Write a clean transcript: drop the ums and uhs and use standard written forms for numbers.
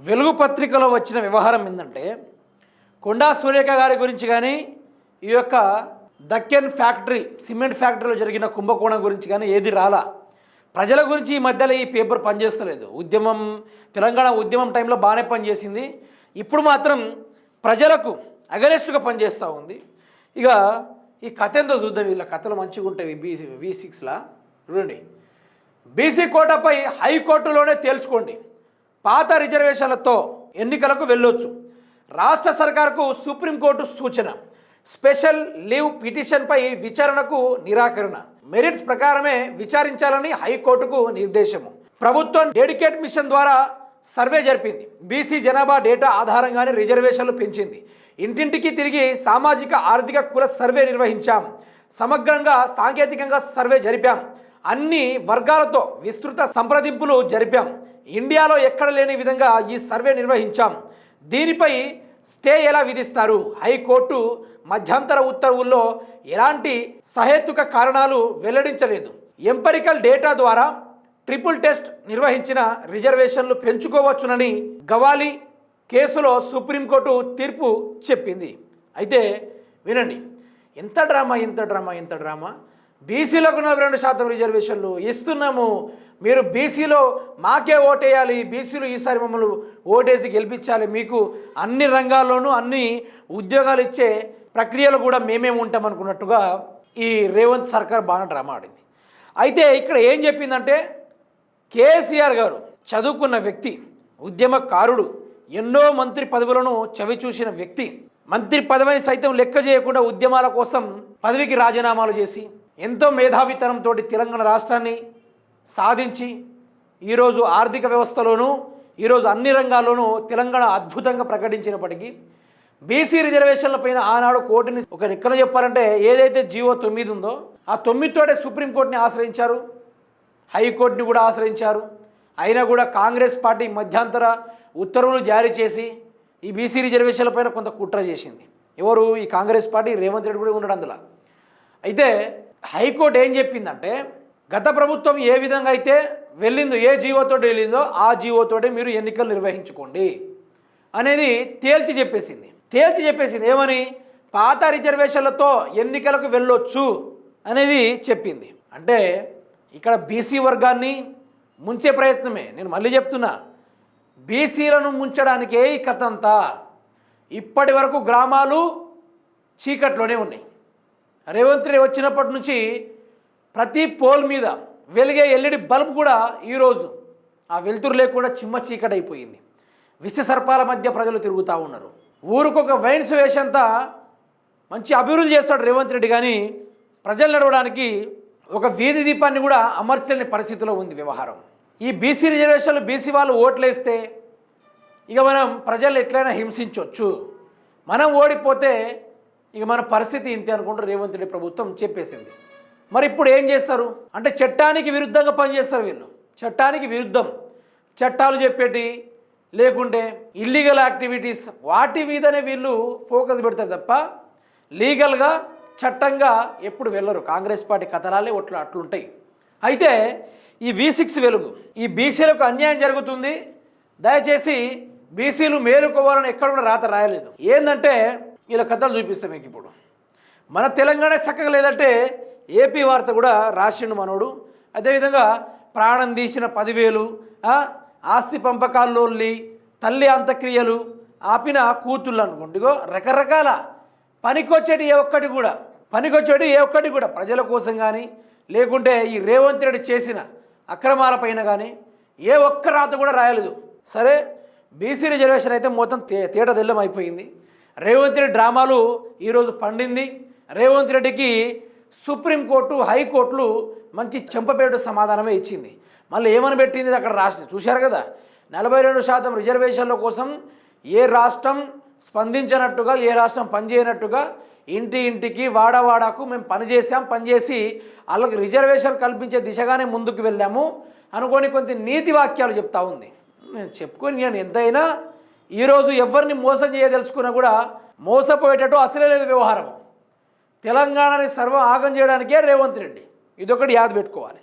వెలుగు పత్రికలో వచ్చిన వ్యవహారం ఏంటంటే కొండా సురేఖ గారి గురించి కానీ ఈ యొక్క దక్కన్ ఫ్యాక్టరీ సిమెంట్ ఫ్యాక్టరీలో జరిగిన కుంభకోణం గురించి కానీ ఏది రాలా. ప్రజల గురించి ఈ మధ్యలో ఈ పేపర్ పనిచేస్తలేదు. తెలంగాణ ఉద్యమం టైంలో బాగానే పనిచేసింది. ఇప్పుడు మాత్రం ప్రజలకు అగనెస్ట్గా పనిచేస్తూ ఉంది. ఇక ఈ కథ ఎంతో చూద్దాం. వీళ్ళ కథలు మంచిగా ఉంటాయి. V6లా చూడండి. బీసీ కోటాపై హైకోర్టులోనే తేల్చుకోండి, పాత రిజర్వేషన్లతో ఎన్నికలకు వెళ్ళొచ్చు. రాష్ట్ర సర్కార్కు సుప్రీంకోర్టు సూచన, స్పెషల్ లీవ్ పిటిషన్పై విచారణకు నిరాకరణ, మెరిట్స్ ప్రకారమే విచారించాలని హైకోర్టుకు నిర్దేశము. ప్రభుత్వం డెడికేట్ మిషన్ ద్వారా సర్వే జరిపింది. బీసీ జనాభా డేటా ఆధారంగానే రిజర్వేషన్లు పెంచింది. ఇంటింటికి తిరిగి సామాజిక ఆర్థిక కుల సర్వే నిర్వహించాం. సమగ్రంగా సాంకేతికంగా సర్వే జరిపాం. అన్ని వర్గాలతో విస్తృత సంప్రదింపులు జరిపాం. ఇండియాలో ఎక్కడ లేని విధంగా ఈ సర్వే నిర్వహించాం. దీనిపై స్టే ఎలా విధిస్తారు? హైకోర్టు మధ్యంతర ఉత్తర్వుల్లో ఎలాంటి సహేతుక కారణాలు వెల్లడించలేదు. ఎంపరికల్ డేటా ద్వారా ట్రిపుల్ టెస్ట్ నిర్వహించిన రిజర్వేషన్లు పెంచుకోవచ్చునని గవాలి కేసులో సుప్రీంకోర్టు తీర్పు చెప్పింది. అయితే వినండి, ఎంత డ్రామా. బీసీలకు 42% రిజర్వేషన్లు ఇస్తున్నాము, మీరు బీసీలో మాకే ఓటేయాలి, బీసీలు ఈసారి మమ్మల్ని ఓటేసి గెలిపించాలి, మీకు అన్ని రంగాల్లోనూ అన్ని ఉద్యోగాలు ఇచ్చే ప్రక్రియలు కూడా మేమే ఉంటామనుకున్నట్టుగా ఈ రేవంత్ సర్కార్ బాగా డ్రామా ఆడింది. అయితే ఇక్కడ ఏం చెప్పిందంటే, కేసీఆర్ గారు చదువుకున్న వ్యక్తి, ఉద్యమకారుడు, ఎన్నో మంత్రి పదవులను చవిచూసిన వ్యక్తి, మంత్రి పదవిని సైతం లెక్క చేయకుండా ఉద్యమాల కోసం పదవికి రాజీనామాలు చేసి ఎంతో మేధావితనంతో తెలంగాణ రాష్ట్రాన్ని సాధించి ఈరోజు ఆర్థిక వ్యవస్థలోనూ ఈరోజు అన్ని రంగాల్లోనూ తెలంగాణ అద్భుతంగా ప్రకటించినప్పటికీ బీసీ రిజర్వేషన్లపైన ఆనాడు కోర్టుని ఒక నిక్కన చెప్పాలంటే ఏదైతే జీవో 9 ఉందో ఆ 9తోటే సుప్రీంకోర్టుని ఆశ్రయించారు, హైకోర్టుని కూడా ఆశ్రయించారు. అయినా కూడా కాంగ్రెస్ పార్టీ మధ్యంతర ఉత్తర్వులు జారీ చేసి ఈ బీసీ రిజర్వేషన్లపైన కొంత కుట్ర చేసింది. ఎవరు? ఈ కాంగ్రెస్ పార్టీ, రేవంత్ రెడ్డి కూడా ఉన్నాడు అందులో. అయితే హైకోర్టు ఏం చెప్పిందంటే, గత ప్రభుత్వం ఏ విధంగా అయితే వెళ్ళిందో, ఏ జీవోతో వెళ్ళిందో ఆ జీవోతోటే మీరు ఎన్నికలు నిర్వహించుకోండి అనేది తేల్చి చెప్పేసింది. ఏమని? పాత రిజర్వేషన్లతో ఎన్నికలకు వెళ్ళొచ్చు అనేది చెప్పింది. అంటే ఇక్కడ బీసీ వర్గాన్ని ముంచే ప్రయత్నమే. నేను మళ్ళీ చెప్తున్నా, బీసీలను ముంచడానికే ఈ కథ అంతా. ఇప్పటి వరకు గ్రామాలు చీకట్లోనే ఉన్నాయి. రేవంత్ రెడ్డి వచ్చినప్పటి నుంచి ప్రతి పోల్ మీద వెలిగే ఎల్ఈడి బల్బ్ కూడా ఈరోజు ఆ వెలుతురు లేకుండా చిమ్మ చీకటైపోయింది. విష సర్పాల మధ్య ప్రజలు తిరుగుతూ ఉన్నారు. ఊరికొక వైన్స్ వేసేంత మంచి అభివృద్ధి చేస్తాడు రేవంత్ రెడ్డి, కానీ ప్రజలు నడవడానికి ఒక వీధి దీపాన్ని కూడా అమర్చలేని పరిస్థితిలో ఉంది వ్యవహారం. ఈ బీసీ రిజర్వేషన్లు బీసీ వాళ్ళు ఓట్లేస్తే ఇక మనం ప్రజలు ఎట్లయినా హింసించవచ్చు, మనం ఓడిపోతే ఇక మన పరిస్థితి ఇంతే అనుకుంటూ రేవంత్ రెడ్డి ప్రభుత్వం చెప్పేసింది. మరి ఇప్పుడు ఏం చేస్తారు అంటే, చట్టానికి విరుద్ధంగా పనిచేస్తారు వీళ్ళు. చట్టానికి విరుద్ధం చట్టాలు చెప్పేటి, లేకుంటే ఇల్లీగల్ యాక్టివిటీస్ వాటి మీదనే వీళ్ళు ఫోకస్ పెడతారు తప్ప లీగల్గా చట్టంగా ఎప్పుడు వెళ్ళరు. కాంగ్రెస్ పార్టీ కథనాలే అట్లుంటాయి. అయితే ఈ V6 వెలుగు, ఈ బీసీలకు అన్యాయం జరుగుతుంది, దయచేసి బీసీలు మేలుకోవాలని ఎక్కడ కూడా రాత రాయలేదు. ఏంటంటే ఇలా కథలు చూపిస్తాం మీకు. ఇప్పుడు మన తెలంగాణ చక్కగా లేదంటే ఏపీ వార్త కూడా రాసిండు మనోడు. అదేవిధంగా ప్రాణం తీసిన 10,000, ఆస్తి పంపకాల్లో తల్లి అంత్యక్రియలు ఆపిన కూతుళ్ళు అనుకోండి. రకరకాల పనికొచ్చేటి ఏ ఒక్కటి కూడా ప్రజల కోసం కానీ, లేకుంటే ఈ రేవంత్ రెడ్డి చేసిన అక్రమాలపైన కానీ ఏ ఒక్క రాత కూడా రాయలేదు. సరే, బీసీ రిజర్వేషన్ అయితే మొత్తం తేటదెల్లం అయిపోయింది. రేవంత్ రెడ్డి డ్రామాలు ఈరోజు పండింది. రేవంత్ రెడ్డికి సుప్రీంకోర్టు, హైకోర్టులు మంచి చెంపపేట సమాధానమే ఇచ్చింది. మళ్ళీ ఏమని పెట్టింది అక్కడ రాసి చూశారు కదా. 42% రిజర్వేషన్ల కోసం ఏ రాష్ట్రం స్పందించినట్టుగా, ఏ రాష్ట్రం పనిచేయనట్టుగా ఇంటికి వాడవాడకు మేము పనిచేసి వాళ్ళకి రిజర్వేషన్ కల్పించే దిశగానే ముందుకు వెళ్ళాము అనుకొని కొంత నీతి వాక్యాలు చెప్తా ఉంది. నేను ఎంతైనా ఈరోజు ఎవరిని మోసం చేయదలుచుకున్నా కూడా మోసపోయేటట్టు అసలే లేదు వ్యవహారం. తెలంగాణని సర్వం ఆగం చేయడానికే రేవంత్ రెడ్డి. ఇదొకటి యాద పెట్టుకోవాలి.